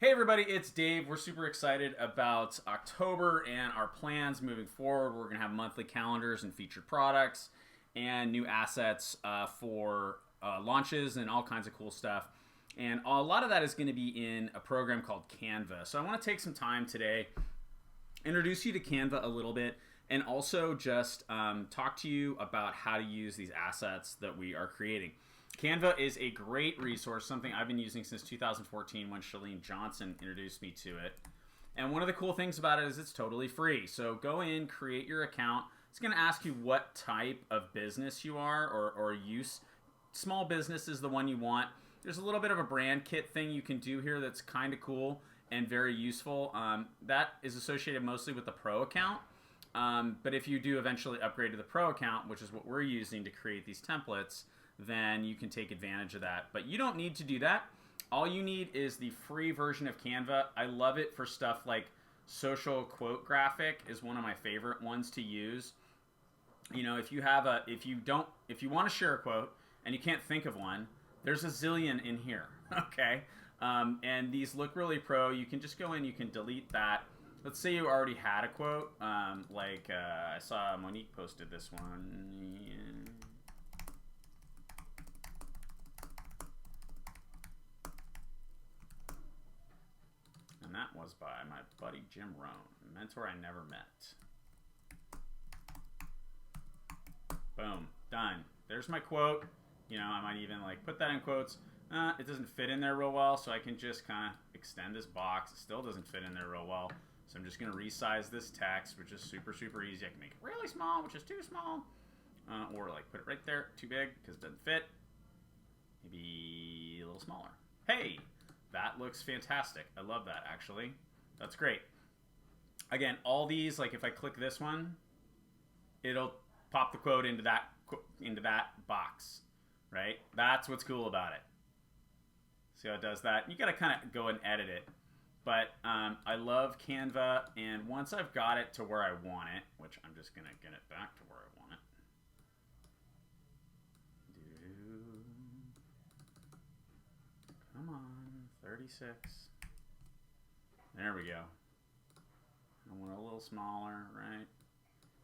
Hey everybody, it's Dave. We're super excited about October and our plans moving forward. We're going to have monthly calendars and featured products and new assets for launches and all kinds of cool stuff. And a lot of that is going to be in a program called Canva. So I want to take some time today, introduce you to Canva a little bit, and also just talk to you about how to use these assets that we are creating. Canva is a great resource, something I've been using since 2014 when Shalene Johnson introduced me to it. And one of the cool things about it is it's totally free. So go in, create your account. It's going to ask you what type of business you are or use. Small business is the one you want. There's a little bit of a brand kit thing you can do here that's kind of cool and very useful. That is associated mostly with the Pro account. But if you do eventually upgrade to the Pro account, which is what we're using to create these templates, then you can take advantage of that. But you don't need to do that. All you need is the free version of Canva. I love it for stuff like social quote graphic is one of my favorite ones to use. You know, if you want to share a quote and you can't think of one, there's a zillion in here, okay? And these look really pro. You can just go in, you can delete that. Let's say you already had a quote, I saw Monique posted this one. And that was by my buddy Jim Rohn, a mentor I never met. Boom, done. There's my quote. You know, I might even put that in quotes. It doesn't fit in there real well, so I can just kind of extend this box. It still doesn't fit in there real well. So I'm just going to resize this text, which is super, super easy. I can make it really small, which is too small. Or put it right there, too big, because it doesn't fit. Maybe a little smaller. Hey! That looks fantastic. I love that, actually. That's great. Again, all these, if I click this one, it'll pop the quote into that box, right? That's what's cool about it. See how it does that? You got to kind of go and edit it. But I love Canva, and once I've got it to where I want it, which I'm just going to get it back to where I want it. Come on. 36. There we go. I want it a little smaller, right?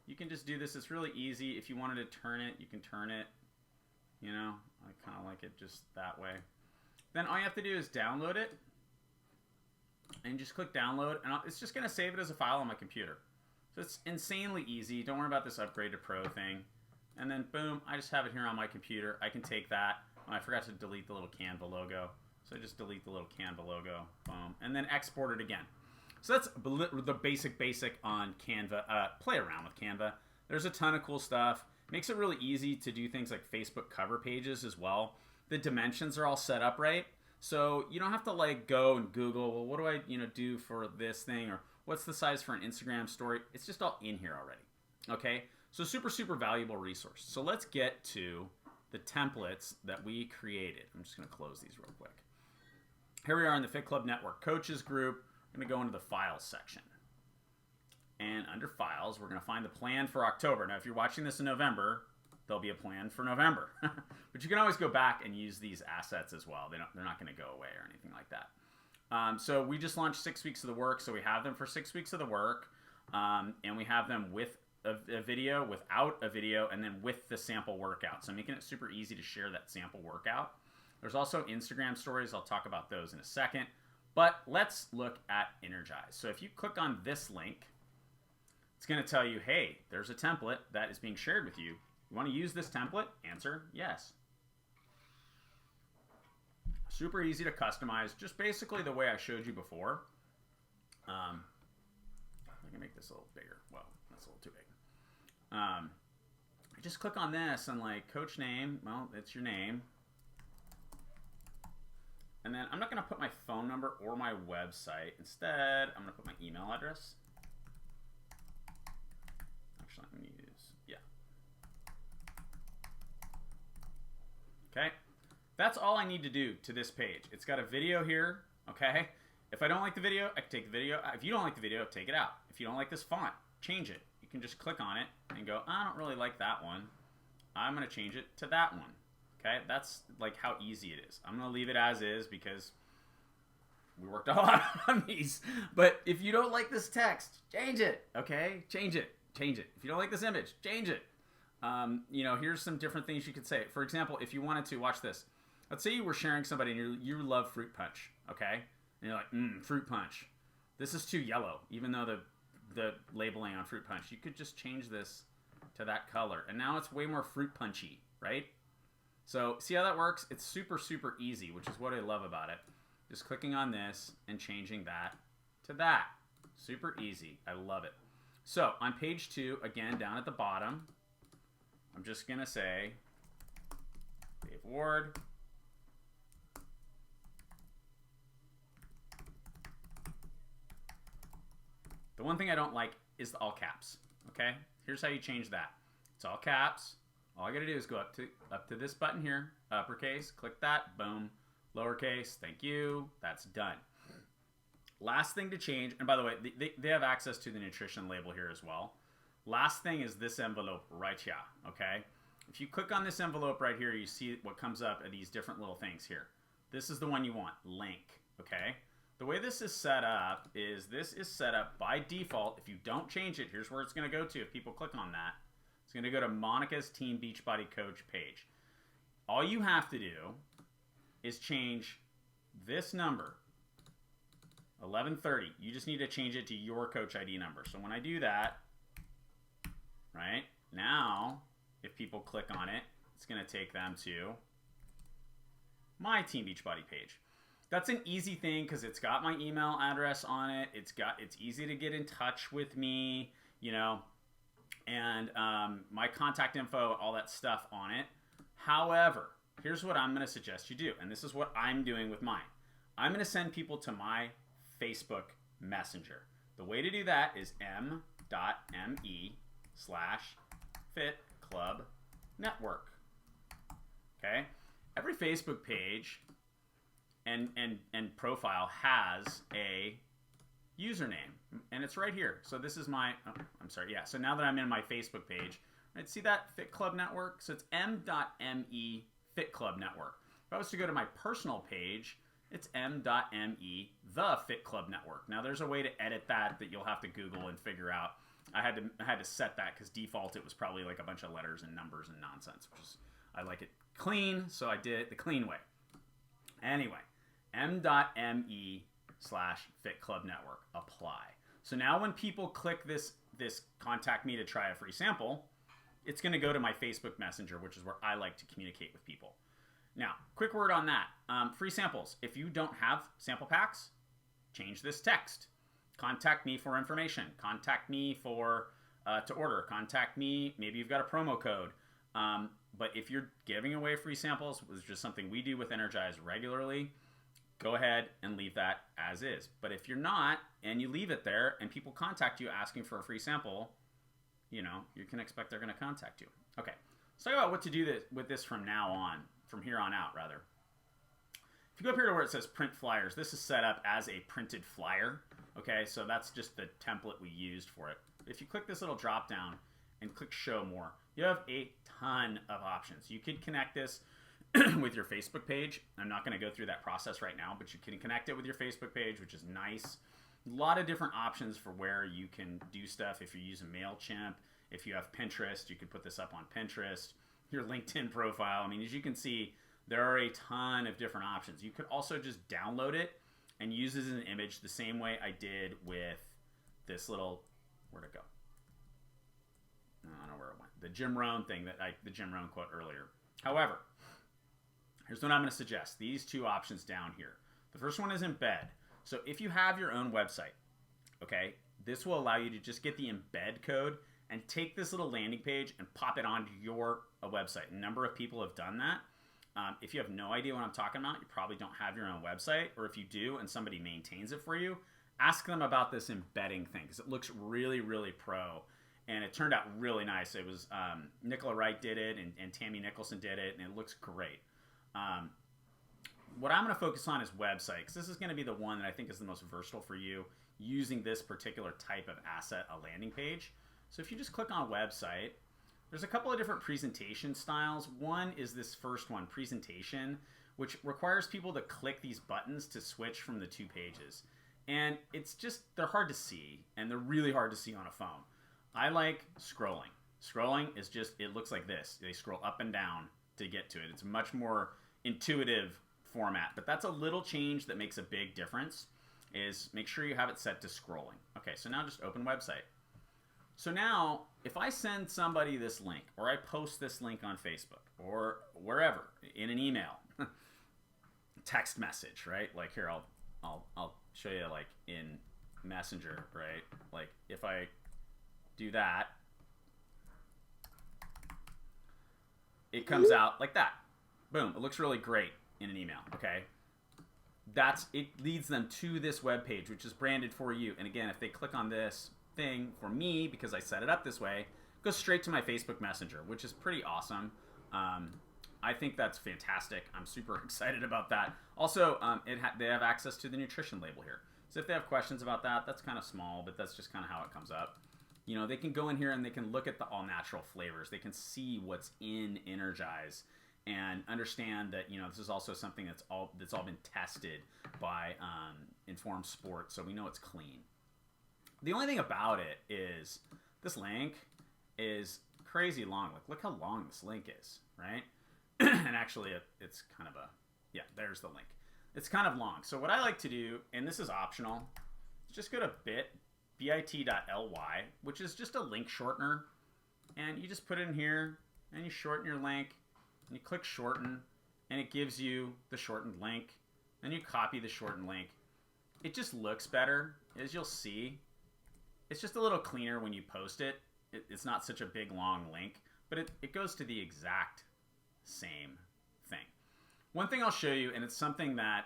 You can just do this. It's really easy. If you wanted to turn it, you can turn it. You know, I kind of like it just that way. Then all you have to do is download it. And just click download. And it's just going to save it as a file on my computer. So it's insanely easy. Don't worry about this upgrade to Pro thing. And then boom, I just have it here on my computer. I can take that. Oh, I forgot to delete the little Canva logo. So just delete the little Canva logo, boom, and then export it again. So that's the basic on Canva. Play around with Canva. There's a ton of cool stuff. Makes it really easy to do things like Facebook cover pages as well. The dimensions are all set up right, so you don't have to go and Google, well, what do I do for this thing, or what's the size for an Instagram story? It's just all in here already. Okay, so super, super valuable resource. So let's get to the templates that we created. I'm just going to close these real quick. Here we are in the Fit Club Network Coaches group. I'm going to go into the Files section. And under Files, we're going to find the plan for October. Now, if you're watching this in November, there'll be a plan for November. But you can always go back and use these assets as well. They're not going to go away or anything like that. So we just launched 6 weeks of the work. So we have them for 6 weeks of the work. And we have them with a video, without a video, and then with the sample workout. So making it super easy to share that sample workout. There's also Instagram stories. I'll talk about those in a second. But let's look at Energize. So if you click on this link, it's going to tell you, hey, there's a template that is being shared with you. You want to use this template? Answer yes. Super easy to customize, just basically the way I showed you before. I can make this a little bigger. Well, that's a little too big. Just click on this and coach name. Well, it's your name. And then I'm not going to put my phone number or my website. Instead, I'm going to put my email address. Actually, I'm going to use, yeah. Okay. That's all I need to do to this page. It's got a video here, okay? If I don't like the video, I can take the video. If you don't like the video, take it out. If you don't like this font, change it. You can just click on it and go, I don't really like that one. I'm going to change it to that one. Okay, that's how easy it is. I'm going to leave it as is because we worked a lot on these. But if you don't like this text, change it, okay? Change it. If you don't like this image, change it. Here's some different things you could say. For example, if you wanted to, watch this. Let's say you were sharing somebody and you love fruit punch, okay? And you're like, fruit punch. This is too yellow, even though the labeling on fruit punch. You could just change this to that color. And now it's way more fruit punchy, right? So see how that works? It's super, super easy, which is what I love about it. Just clicking on this and changing that to that. Super easy. I love it. So on page 2, again, down at the bottom, I'm just going to say Dave Ward. The one thing I don't like is the all caps, okay? Here's how you change that. It's all caps. All I got to do is go up to this button here, uppercase, click that, boom, lowercase, thank you, that's done. Last thing to change, and by the way, they have access to the nutrition label here as well. Last thing is this envelope right here, okay? If you click on this envelope right here, you see what comes up are these different little things here. This is the one you want, link, okay? The way this is set up is this is set up by default. If you don't change it, here's where it's going to go to if people click on that. It's going to go to Monica's Team Beachbody Coach page. All you have to do is change this number, 1130. You just need to change it to your Coach ID number. So when I do that, right, now if people click on it, it's going to take them to my Team Beachbody page. That's an easy thing because it's got my email address on it. It's easy to get in touch with me, and my contact info, all that stuff on it. However, here's what I'm going to suggest you do, and this is what I'm doing with mine. I'm going to send people to my Facebook Messenger. The way to do that is m.me/fitclubnetwork. Okay? Every Facebook page and profile has a username, and it's right here. So this is my, so now that I'm in my Facebook page, right, see that Fit Club Network? So it's m.me Fit Club Network. If I was to go to my personal page, it's m.me The Fit Club Network. Now there's a way to edit that you'll have to Google and figure out. I had to set that because default it was probably like a bunch of letters and numbers and nonsense, which is, I like it clean, so I did it the clean way. Anyway, m.me/Fit Club Network, apply. So now when people click this contact me to try a free sample, it's going to go to my Facebook Messenger, which is where I like to communicate with people. Now, quick word on that. Free samples. If you don't have sample packs, change this text. Contact me for information. Contact me for to order. Contact me. Maybe you've got a promo code. But if you're giving away free samples, which is just something we do with Energize regularly, go ahead and leave that as is. But if you're not, and you leave it there, and people contact you asking for a free sample, you can expect they're going to contact you. Okay, let's talk about what to do with this from here on out, rather. If you go up here to where it says print flyers, this is set up as a printed flyer. Okay, so that's just the template we used for it. If you click this little drop down and click show more, you have a ton of options. You could connect this with your Facebook page. I'm not going to go through that process right now, but you can connect it with your Facebook page, which is nice. A lot of different options for where you can do stuff. If you're using MailChimp, if you have Pinterest, you could put this up on Pinterest. Your LinkedIn profile. I mean, as you can see, there are a ton of different options. You could also just download it and use it as an image the same way I did with this little, where'd it go? I don't know where it went. The Jim Rohn thing, the Jim Rohn quote earlier. However, here's what I'm going to suggest. These two options down here. The first one is embed. So if you have your own website, okay, this will allow you to just get the embed code and take this little landing page and pop it onto your website. A number of people have done that. If you have no idea what I'm talking about, you probably don't have your own website, or if you do and somebody maintains it for you, ask them about this embedding thing because it looks really, really pro, and it turned out really nice. It was Nicola Wright did it, and Tammy Nicholson did it, and it looks great. What I'm going to focus on is website, because this is going to be the one that I think is the most versatile for you using this particular type of asset, a landing page. So if you just click on website, there's a couple of different presentation styles. One is this first one, presentation, which requires people to click these buttons to switch from the two pages. And it's just, they're hard to see, and they're really hard to see on a phone. I like scrolling. Scrolling is just, it looks like this. They scroll up and down to get to it. It's a much more intuitive format, but that's a little change that makes a big difference, is make sure you have it set to scrolling. Okay, so now just open website. So now, if I send somebody this link, or I post this link on Facebook, or wherever, in an email, text message, right? Like here, I'll show you like in Messenger, right? Like if I do that, it comes out like that. Boom, it looks really great in an email, okay? It leads them to this web page, which is branded for you. And again, if they click on this thing for me, because I set it up this way, it goes straight to my Facebook Messenger, which is pretty awesome. I think that's fantastic. I'm super excited about that. Also, they have access to the nutrition label here. So if they have questions about that, that's kind of small, but that's just kind of how it comes up. You know, they can go in here and they can look at the all-natural flavors. They can see what's in Energize and understand that, you know, this is also something that's all been tested by Informed Sport, so we know it's clean. The only thing about it is this link is crazy long. Like, look how long this link is, right? And actually, it's kind of yeah, there's the link. It's kind of long. So what I like to do, and this is optional, is just go to bit.ly, which is just a link shortener. And you just put it in here, and you shorten your link, and you click shorten, and it gives you the shortened link. Then you copy the shortened link. It just looks better, as you'll see. It's just a little cleaner when you post it. It's not such a big, long link, but it goes to the exact same thing. One thing I'll show you, and it's something that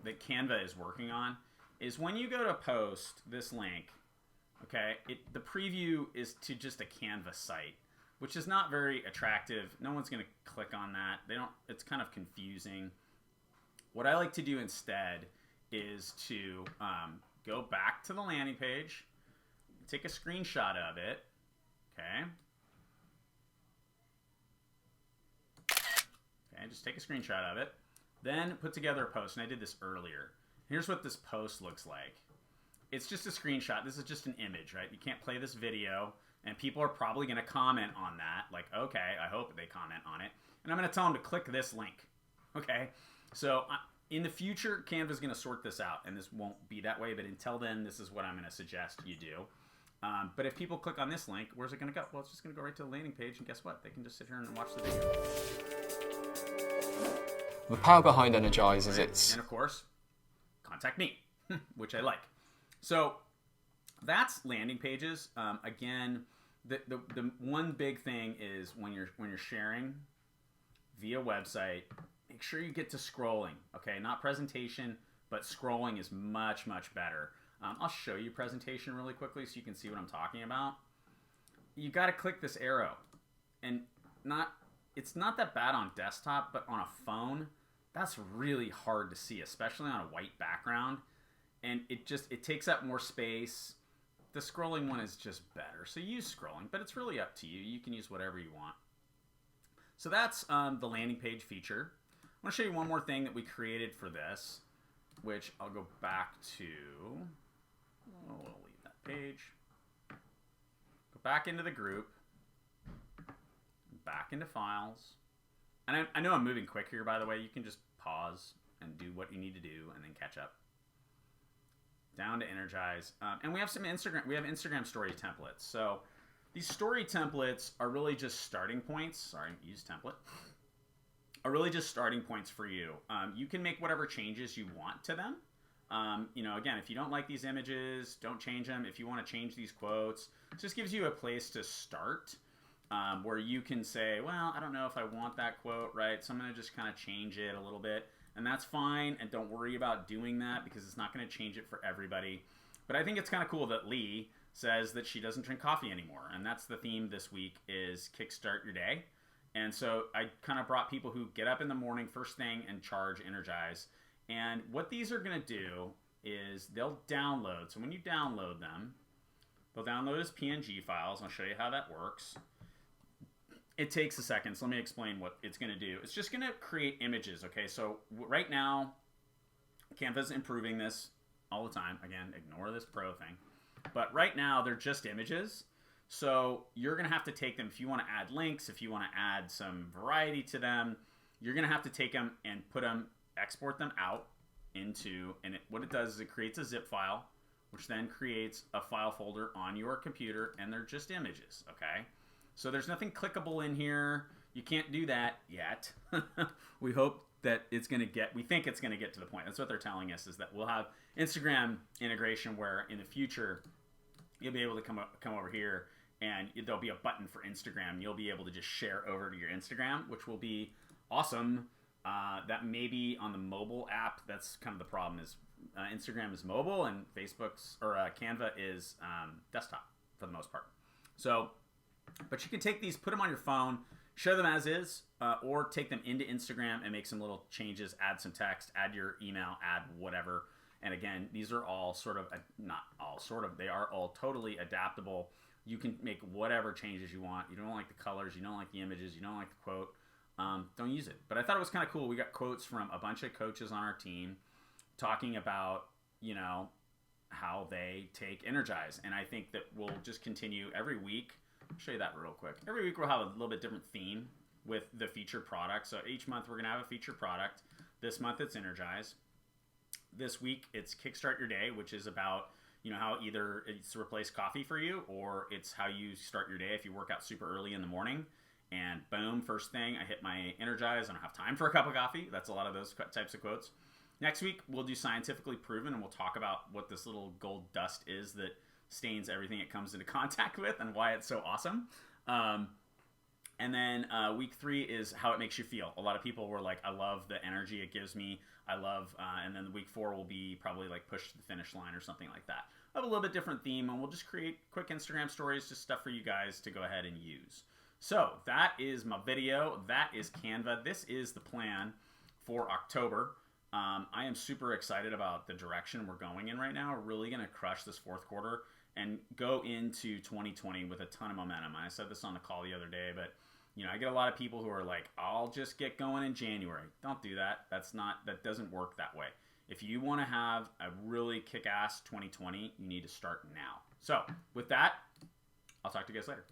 that Canva is working on, is when you go to post this link, okay, the preview is to just a Canva site, which is not very attractive. No one's going to click on that. It's kind of confusing. What I like to do instead is to go back to the landing page, take a screenshot of it, okay? Okay, just take a screenshot of it, then put together a post, and I did this earlier. Here's what this post looks like. It's just a screenshot. This is just an image, right? You can't play this video, and people are probably going to comment on that, like, okay, I hope they comment on it, and I'm going to tell them to click this link, okay? So in the future, Canva's going to sort this out, and this won't be that way, but until then, this is what I'm going to suggest you do. But if people click on this link, where's it going to go? Well, it's just going to go right to the landing page, and guess what? They can just sit here and watch the video. The power behind Energize is And of course, contact me, which I like. So that's landing pages. Again, the one big thing is when you're sharing via website, make sure you get to scrolling. Okay, not presentation, but scrolling is much, much better. I'll show you presentation really quickly so you can see what I'm talking about. You got to click this arrow, and it's not that bad on desktop, but on a phone, that's really hard to see, especially on a white background. And it takes up more space. The scrolling one is just better. So use scrolling, but it's really up to you. You can use whatever you want. So that's the landing page feature. I want to show you one more thing that we created for this, which I'll go back to. We'll leave that page. Go back into the group. Back into files. And I know I'm moving quick here, by the way. You can just pause and do what you need to do and then catch up. Down to Energize. And we have some Instagram story templates. So these story templates are really just starting points. Sorry, use template. Are really just starting points for you. You can make whatever changes you want to them. Again, if you don't like these images, don't change them. If you want to change these quotes, it just gives you a place to start where you can say, well, I don't know if I want that quote, right? So I'm going to just kind of change it a little bit. And that's fine, and don't worry about doing that because it's not going to change it for everybody. But I think it's kind of cool that Lee says that she doesn't drink coffee anymore. And that's the theme this week is Kickstart Your Day. And so I kind of brought people who get up in the morning first thing and charge Energize. And what these are going to do is they'll download. So when you download them, they'll download as PNG files. I'll show you how that works. it takes a second. So let me explain what it's going to do. It's just going to create images. Okay, so right now, Canva's improving this all the time. Again, ignore this pro thing. But right now, they're just images. So you're going to have to take them, if you want to add links, if you want to add some variety to them, you're going to have to take them and put them, export them out into, and what it does is it creates a zip file, which then creates a file folder on your computer, and they're just images, okay? So there's nothing clickable in here. You can't do that yet. We hope that it's going to get, we think it's going to get to the point. That's what they're telling us, is that we'll have Instagram integration where in the future, you'll be able to come over here and there'll be a button for Instagram. You'll be able to just share over to your Instagram, which will be awesome. That may be on the mobile app. That's kind of the problem, is Instagram is mobile and Facebook's, or Canva is desktop for the most part. So, but you can take these, put them on your phone, share them as is, or take them into Instagram and make some little changes, add some text, add your email, add whatever. And again, these are all sort of, not all sort of, they are all totally adaptable. You can make whatever changes you want. You don't like the colors, you don't like the images, you don't like the quote, don't use it. But I thought it was kind of cool. We got quotes from a bunch of coaches on our team talking about, you know, how they take Energize. And I think that we'll just continue every week. I'll show you that real quick. Every week we'll have a little bit different theme with the featured product. So each month we're going to have a featured product. This month it's Energize. This week it's Kickstart Your Day, which is about, you know, how either it's to replace coffee for you, or it's how you start your day if you work out super early in the morning. And boom, first thing, I hit my Energize. I don't have time for a cup of coffee. That's a lot of those types of quotes. Next week, we'll do scientifically proven, and we'll talk about what this little gold dust is that stains everything it comes into contact with and why it's so awesome. And then week 3 is how it makes you feel. A lot of people were like, I love the energy it gives me. I love, and then week 4 will be probably like push to the finish line or something like that. We'll have a little bit different theme, and we'll just create quick Instagram stories, just stuff for you guys to go ahead and use. So that is my video. That is Canva. This is the plan for October. I am super excited about the direction we're going in right now. We're really going to crush this fourth quarter and go into 2020 with a ton of momentum. I said this on the call the other day, but you know, I get a lot of people who are like, I'll just get going in January. Don't do that. That doesn't work that way. If you want to have a really kick-ass 2020, you need to start now. So with that, I'll talk to you guys later.